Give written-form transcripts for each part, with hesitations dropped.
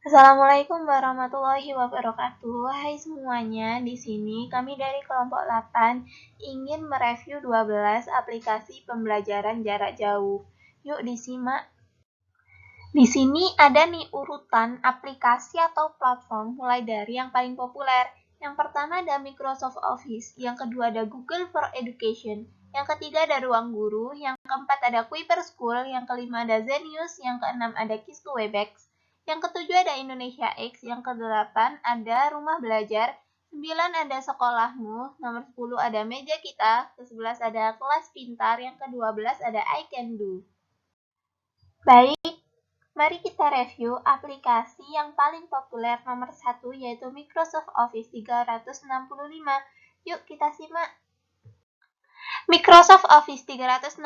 Assalamualaikum warahmatullahi wabarakatuh. Hai semuanya, di sini kami dari kelompok 8 ingin mereview 12 aplikasi pembelajaran jarak jauh. Yuk disimak. Di sini ada nih urutan aplikasi atau platform mulai dari yang paling populer. Yang pertama ada Microsoft Office, yang kedua ada Google for Education, yang ketiga ada Ruang Guru, yang keempat ada Kuiper School, yang kelima ada Zenius, yang keenam ada Kistu Webex, yang ketujuh ada Indonesia X, yang kedelapan ada Rumah Belajar, 9 ada Sekolahmu, nomor 10 ada Meja Kita, ke-11 ada Kelas Pintar, yang ke-12 ada I Can Do. Baik, mari kita review aplikasi yang paling populer nomor 1 yaitu Microsoft Office 365. Yuk kita simak. Microsoft Office 365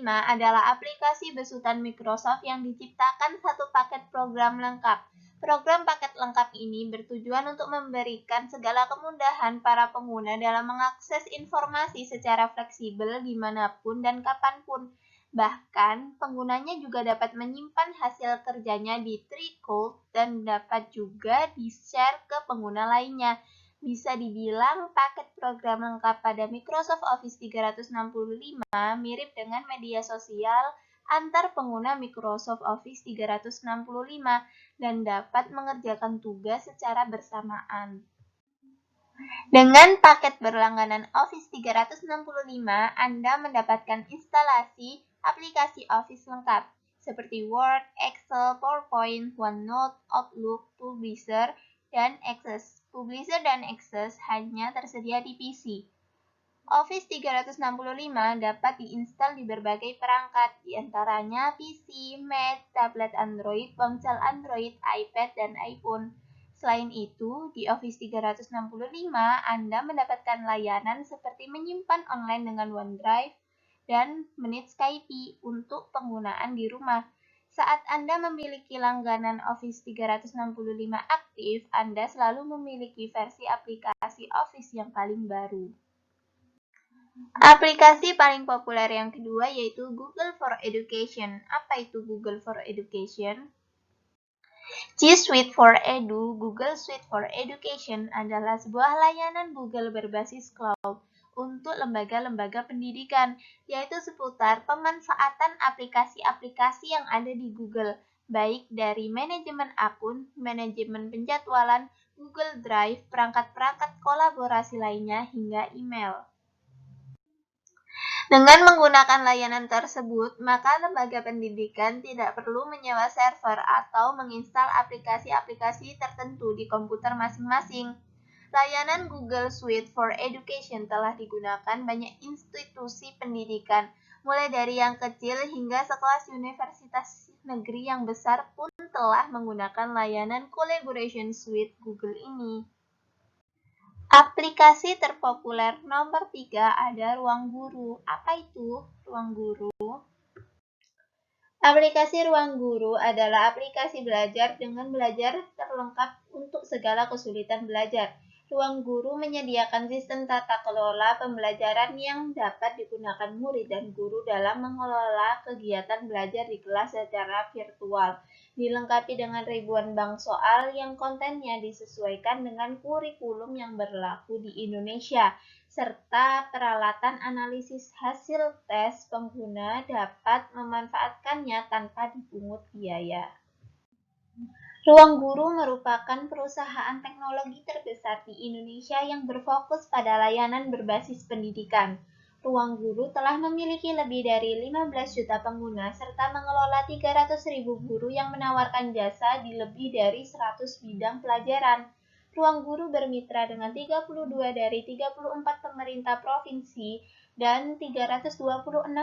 adalah aplikasi besutan Microsoft yang diciptakan satu paket program lengkap. Program paket lengkap ini bertujuan untuk memberikan segala kemudahan para pengguna dalam mengakses informasi secara fleksibel dimanapun dan kapanpun. Bahkan, penggunanya juga dapat menyimpan hasil kerjanya di Tricloud dan dapat juga di-share ke pengguna lainnya. Bisa dibilang paket program lengkap pada Microsoft Office 365 mirip dengan media sosial antar pengguna Microsoft Office 365 dan dapat mengerjakan tugas secara bersamaan. Dengan paket berlangganan Office 365, Anda mendapatkan instalasi aplikasi Office lengkap seperti Word, Excel, PowerPoint, OneNote, Outlook, Publisher, dan Access. Publisher dan Access hanya tersedia di PC. Office 365 dapat diinstal di berbagai perangkat, diantaranya PC, Mac, tablet Android, ponsel Android, iPad, dan iPhone. Selain itu, di Office 365, Anda mendapatkan layanan seperti menyimpan online dengan OneDrive dan menit Skype untuk penggunaan di rumah. Saat Anda memiliki langganan Office 365 aktif, Anda selalu memiliki versi aplikasi Office yang paling baru. Aplikasi paling populer yang kedua yaitu Google for Education. Apa itu Google for Education? G Suite for Edu, Google Suite for Education adalah sebuah layanan Google berbasis cloud untuk lembaga-lembaga pendidikan, yaitu seputar pemanfaatan aplikasi-aplikasi yang ada di Google, baik dari manajemen akun, manajemen penjadwalan, Google Drive, perangkat-perangkat kolaborasi lainnya, hingga email. Dengan menggunakan layanan tersebut, maka lembaga pendidikan tidak perlu menyewa server atau menginstal aplikasi-aplikasi tertentu di komputer masing-masing. Layanan Google Suite for Education telah digunakan banyak institusi pendidikan, mulai dari yang kecil hingga sekelas universitas negeri yang besar pun telah menggunakan layanan Collaboration Suite Google ini. Aplikasi terpopuler nomor 3 ada Ruang Guru. Apa itu Ruang Guru? Aplikasi Ruang Guru adalah aplikasi belajar dengan belajar terlengkap untuk segala kesulitan belajar. Ruang Guru menyediakan sistem tata kelola pembelajaran yang dapat digunakan murid dan guru dalam mengelola kegiatan belajar di kelas secara virtual. Dilengkapi dengan ribuan bank soal yang kontennya disesuaikan dengan kurikulum yang berlaku di Indonesia, serta peralatan analisis hasil tes pengguna dapat memanfaatkannya tanpa dipungut biaya. Ruang Guru merupakan perusahaan teknologi terbesar di Indonesia yang berfokus pada layanan berbasis pendidikan. Ruang Guru telah memiliki lebih dari 15 juta pengguna serta mengelola 300.000 guru yang menawarkan jasa di lebih dari 100 bidang pelajaran. Ruang Guru bermitra dengan 32 dari 34 pemerintah provinsi dan 326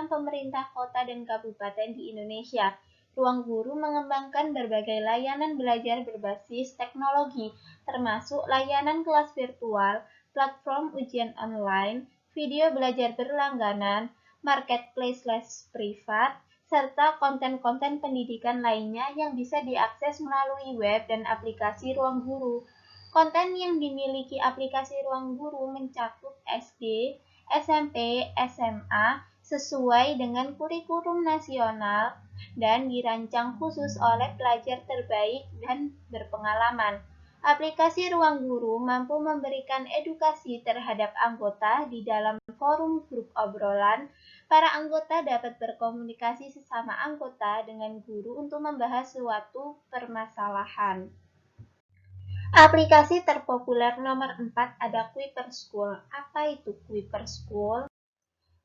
pemerintah kota dan kabupaten di Indonesia. Ruang Guru mengembangkan berbagai layanan belajar berbasis teknologi, termasuk layanan kelas virtual, platform ujian online, video belajar berlangganan, marketplace les privat, serta konten-konten pendidikan lainnya yang bisa diakses melalui web dan aplikasi Ruang Guru. Konten yang dimiliki aplikasi Ruang Guru mencakup SD, SMP, SMA, sesuai dengan kurikulum nasional, dan dirancang khusus oleh pelajar terbaik dan berpengalaman. Aplikasi Ruang Guru mampu memberikan edukasi terhadap anggota di dalam forum grup obrolan. Para anggota dapat berkomunikasi sesama anggota dengan guru untuk membahas suatu permasalahan. Aplikasi terpopuler nomor 4 ada Kuiper School. Apa itu Kuiper School?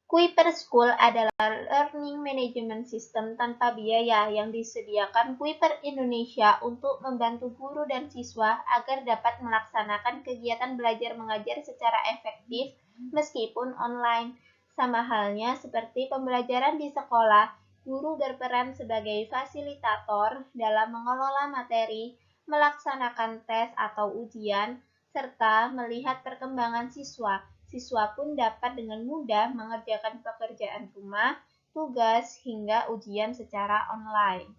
Kuiper School adalah learning management system tanpa biaya yang disediakan Kuiper Indonesia untuk membantu guru dan siswa agar dapat melaksanakan kegiatan belajar mengajar secara efektif meskipun online. Sama halnya seperti pembelajaran di sekolah, guru berperan sebagai fasilitator dalam mengelola materi, melaksanakan tes atau ujian, serta melihat perkembangan siswa. Siswa pun dapat dengan mudah mengerjakan pekerjaan rumah, tugas, hingga ujian secara online.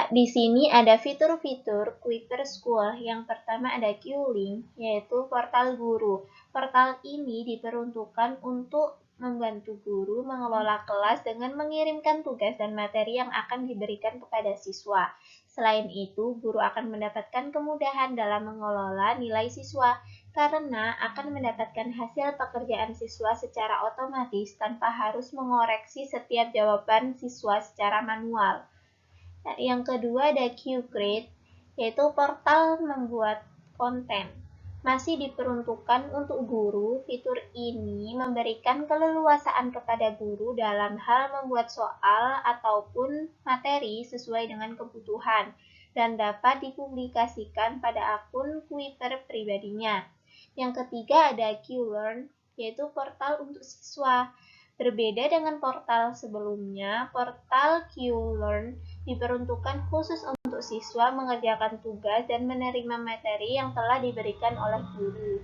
Di sini ada fitur-fitur Kuiper School. Yang pertama ada Q-Link, yaitu portal guru. Portal ini diperuntukkan untuk membantu guru mengelola kelas dengan mengirimkan tugas dan materi yang akan diberikan kepada siswa. Selain itu, guru akan mendapatkan kemudahan dalam mengelola nilai siswa karena akan mendapatkan hasil pekerjaan siswa secara otomatis tanpa harus mengoreksi setiap jawaban siswa secara manual. Yang kedua ada Qgrade, yaitu portal membuat konten. Masih diperuntukkan untuk guru, fitur ini memberikan keleluasaan kepada guru dalam hal membuat soal ataupun materi sesuai dengan kebutuhan dan dapat dipublikasikan pada akun Kuiper pribadinya. Yang ketiga ada Qlearn, yaitu portal untuk siswa. Berbeda dengan portal sebelumnya, portal Qlearn diperuntukkan khusus untuk siswa mengerjakan tugas dan menerima materi yang telah diberikan oleh guru.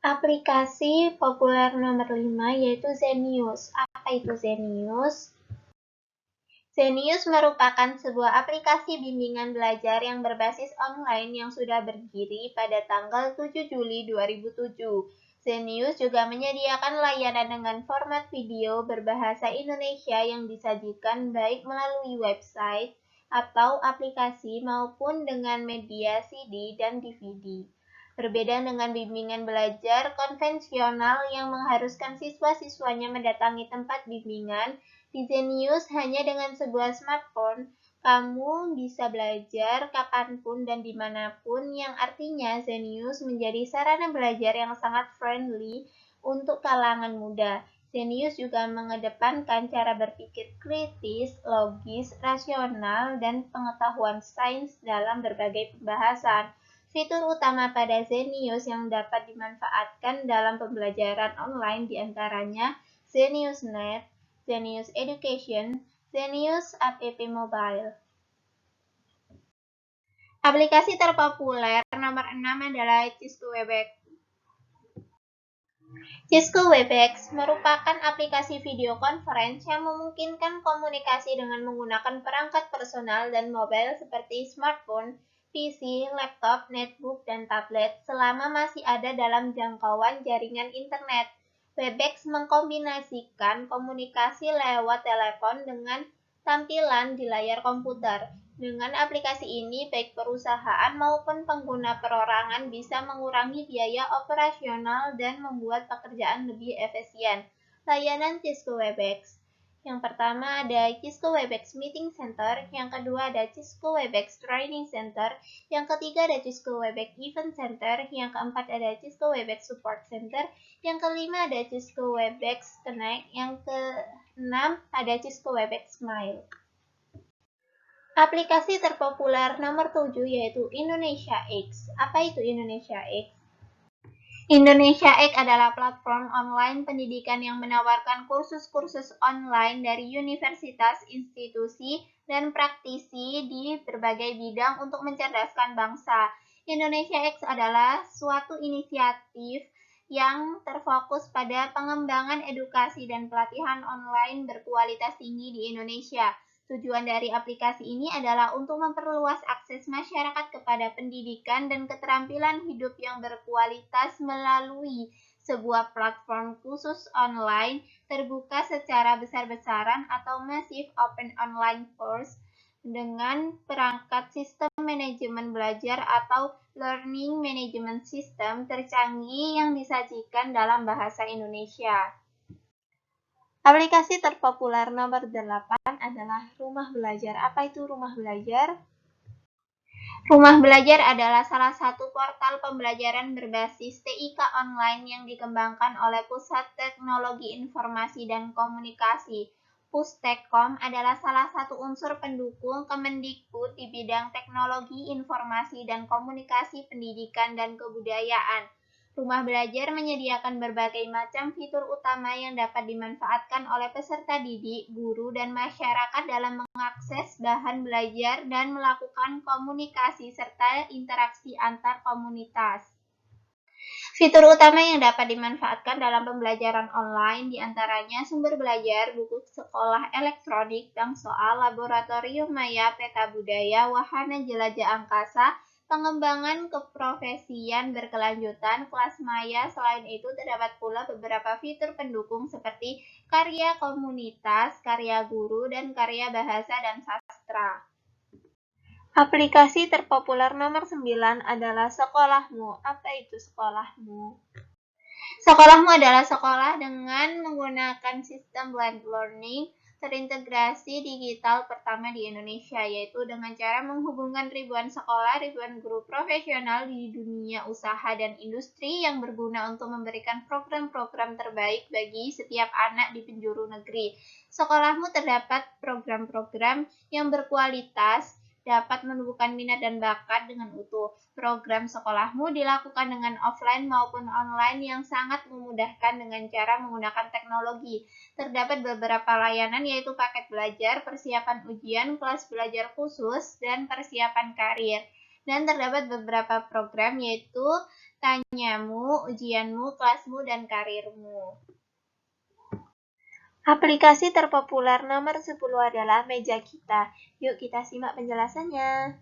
Aplikasi populer nomor 5 yaitu Zenius. Apa itu Zenius? Zenius merupakan sebuah aplikasi bimbingan belajar yang berbasis online yang sudah berdiri pada tanggal 7 Juli 2007. Zenius juga menyediakan layanan dengan format video berbahasa Indonesia yang disajikan baik melalui website atau aplikasi maupun dengan media CD dan DVD. Berbeda dengan bimbingan belajar konvensional yang mengharuskan siswa-siswanya mendatangi tempat bimbingan, di Zenius hanya dengan sebuah smartphone, kamu bisa belajar kapanpun dan dimanapun, yang artinya Zenius menjadi sarana belajar yang sangat friendly untuk kalangan muda. Zenius juga mengedepankan cara berpikir kritis, logis, rasional, dan pengetahuan sains dalam berbagai pembahasan. Fitur utama pada Zenius yang dapat dimanfaatkan dalam pembelajaran online diantaranya ZeniusNet, Zenius Education, Zenius App Mobile. Aplikasi terpopuler nomor 6 adalah Cisco Webex. Cisco Webex merupakan aplikasi video conference yang memungkinkan komunikasi dengan menggunakan perangkat personal dan mobile seperti smartphone, PC, laptop, netbook, dan tablet selama masih ada dalam jangkauan jaringan internet. Webex mengkombinasikan komunikasi lewat telepon dengan tampilan di layar komputer. Dengan aplikasi ini, baik perusahaan maupun pengguna perorangan bisa mengurangi biaya operasional dan membuat pekerjaan lebih efisien. Layanan Cisco Webex. Yang pertama ada Cisco Webex Meeting Center, yang kedua ada Cisco Webex Training Center, yang ketiga ada Cisco Webex Event Center, yang keempat ada Cisco Webex Support Center, yang kelima ada Cisco Webex Connect, yang keenam ada Cisco Webex Smile. Aplikasi terpopuler nomor 7 yaitu Indonesia X. Apa itu Indonesia X? Indonesia X adalah platform online pendidikan yang menawarkan kursus-kursus online dari universitas, institusi, dan praktisi di berbagai bidang untuk mencerdaskan bangsa. Indonesia X adalah suatu inisiatif yang terfokus pada pengembangan edukasi dan pelatihan online berkualitas tinggi di Indonesia. Tujuan dari aplikasi ini adalah untuk memperluas akses masyarakat kepada pendidikan dan keterampilan hidup yang berkualitas melalui sebuah platform khusus online terbuka secara besar-besaran atau Massive Open Online Course dengan perangkat sistem manajemen belajar atau Learning Management System tercanggih yang disajikan dalam bahasa Indonesia. Aplikasi terpopuler nomor 8 adalah Rumah Belajar. Apa itu Rumah Belajar? Rumah Belajar adalah salah satu portal pembelajaran berbasis TIK online yang dikembangkan oleh Pusat Teknologi Informasi dan Komunikasi. Pustekkom adalah salah satu unsur pendukung Kemendikbud di bidang teknologi, informasi, dan komunikasi pendidikan dan kebudayaan. Rumah Belajar menyediakan berbagai macam fitur utama yang dapat dimanfaatkan oleh peserta didik, guru, dan masyarakat dalam mengakses bahan belajar dan melakukan komunikasi serta interaksi antar komunitas. Fitur utama yang dapat dimanfaatkan dalam pembelajaran online diantaranya sumber belajar, buku sekolah elektronik, bank soal, laboratorium maya, peta budaya, wahana jelajah angkasa, pengembangan keprofesian berkelanjutan, kelas maya. Selain itu, terdapat pula beberapa fitur pendukung seperti karya komunitas, karya guru, dan karya bahasa dan sastra. Aplikasi terpopuler nomor 9 adalah Sekolahmu. Apa itu Sekolahmu? Sekolahmu adalah sekolah dengan menggunakan sistem blended learning terintegrasi digital pertama di Indonesia, yaitu dengan cara menghubungkan ribuan sekolah, ribuan guru profesional di dunia usaha dan industri yang berguna untuk memberikan program-program terbaik bagi setiap anak di penjuru negeri. Sekolahmu terdapat program-program yang berkualitas, dapat menumbuhkan minat dan bakat dengan utuh. Program sekolahmu dilakukan dengan offline maupun online yang sangat memudahkan dengan cara menggunakan teknologi. Terdapat beberapa layanan yaitu paket belajar, persiapan ujian, kelas belajar khusus, dan persiapan karir. Dan terdapat beberapa program yaitu Tanyamu, Ujianmu, Kelasmu, dan Karirmu. Aplikasi terpopuler nomor 10 adalah Meja Kita. Yuk kita simak penjelasannya.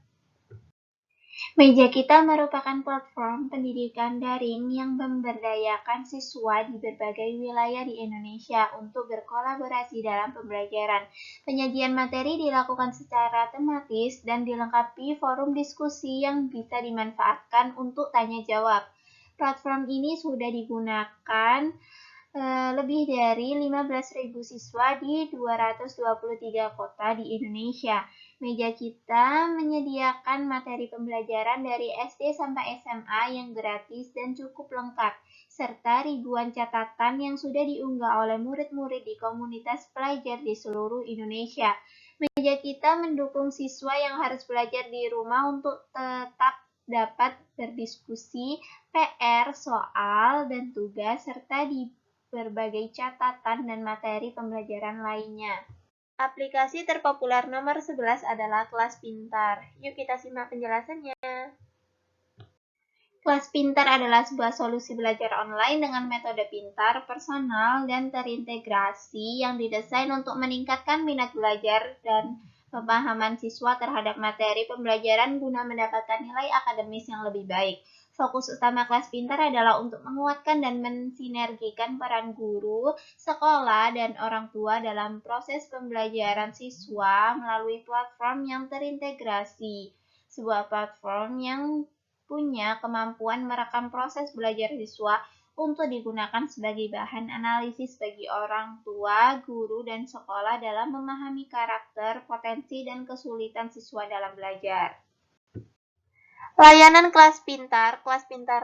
Meja Kita merupakan platform pendidikan daring yang memberdayakan siswa di berbagai wilayah di Indonesia untuk berkolaborasi dalam pembelajaran. Penyajian materi dilakukan secara tematis dan dilengkapi forum diskusi yang bisa dimanfaatkan untuk tanya jawab. Platform ini sudah digunakan lebih dari 15.000 siswa di 223 kota di Indonesia. Meja Kita menyediakan materi pembelajaran dari SD sampai SMA yang gratis dan cukup lengkap, serta ribuan catatan yang sudah diunggah oleh murid-murid di komunitas pelajar di seluruh Indonesia. Meja Kita mendukung siswa yang harus belajar di rumah untuk tetap dapat berdiskusi, PR, soal, dan tugas, serta di berbagai catatan dan materi pembelajaran lainnya. Aplikasi terpopuler nomor 11 adalah Kelas Pintar. Yuk kita simak penjelasannya. Kelas Pintar adalah sebuah solusi belajar online dengan metode pintar, personal, dan terintegrasi yang didesain untuk meningkatkan minat belajar dan pemahaman siswa terhadap materi pembelajaran guna mendapatkan nilai akademis yang lebih baik. Fokus utama Kelas Pintar adalah untuk menguatkan dan mensinergikan peran guru, sekolah, dan orang tua dalam proses pembelajaran siswa melalui platform yang terintegrasi. Sebuah platform yang punya kemampuan merekam proses belajar siswa untuk digunakan sebagai bahan analisis bagi orang tua, guru, dan sekolah dalam memahami karakter, potensi, dan kesulitan siswa dalam belajar. Layanan Kelas Pintar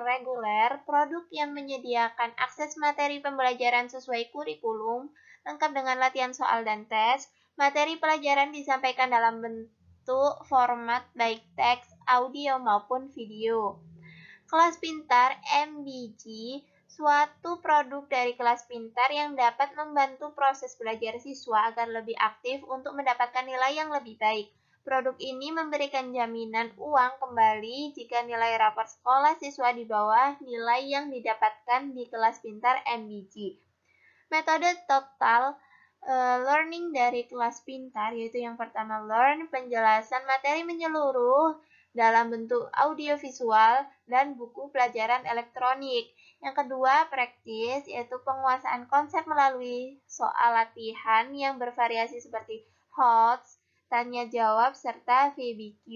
reguler, produk yang menyediakan akses materi pembelajaran sesuai kurikulum, lengkap dengan latihan soal dan tes. Materi pelajaran disampaikan dalam bentuk format baik teks, audio, maupun video. Kelas Pintar MBG, suatu produk dari Kelas Pintar yang dapat membantu proses belajar siswa agar lebih aktif untuk mendapatkan nilai yang lebih baik. Produk ini memberikan jaminan uang kembali jika nilai rapor sekolah siswa di bawah nilai yang didapatkan di Kelas Pintar MBG. Metode total learning dari Kelas Pintar yaitu yang pertama learn, penjelasan materi menyeluruh, dalam bentuk audiovisual dan buku pelajaran elektronik. Yang kedua, praktis, yaitu penguasaan konsep melalui soal latihan yang bervariasi seperti HOTS, tanya jawab, serta VBQ.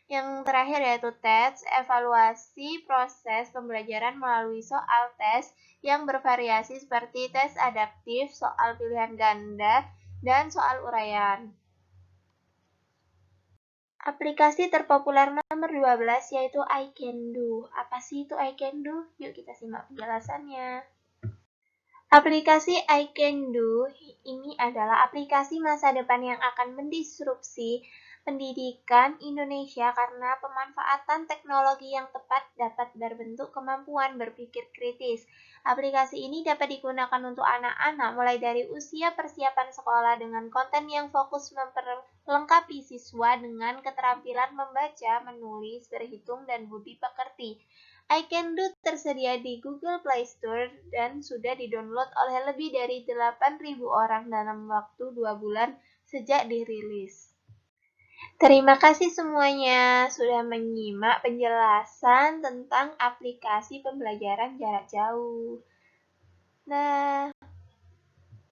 Yang terakhir yaitu tes, evaluasi proses pembelajaran melalui soal tes yang bervariasi seperti tes adaptif, soal pilihan ganda, dan soal uraian. Aplikasi terpopuler nomor 12 yaitu iCanDo. Apa sih itu iCanDo? Yuk kita simak penjelasannya. Aplikasi iCanDo ini adalah aplikasi masa depan yang akan mendisrupsi pendidikan Indonesia karena pemanfaatan teknologi yang tepat dapat berbentuk kemampuan berpikir kritis. Aplikasi ini dapat digunakan untuk anak-anak mulai dari usia persiapan sekolah dengan konten yang fokus memperlengkapi siswa dengan keterampilan membaca, menulis, berhitung, dan budi pekerti. iCanDo tersedia di Google Play Store dan sudah didownload oleh lebih dari 8.000 orang dalam waktu 2 bulan sejak dirilis. Terima kasih semuanya sudah menyimak penjelasan tentang aplikasi pembelajaran jarak jauh. Nah.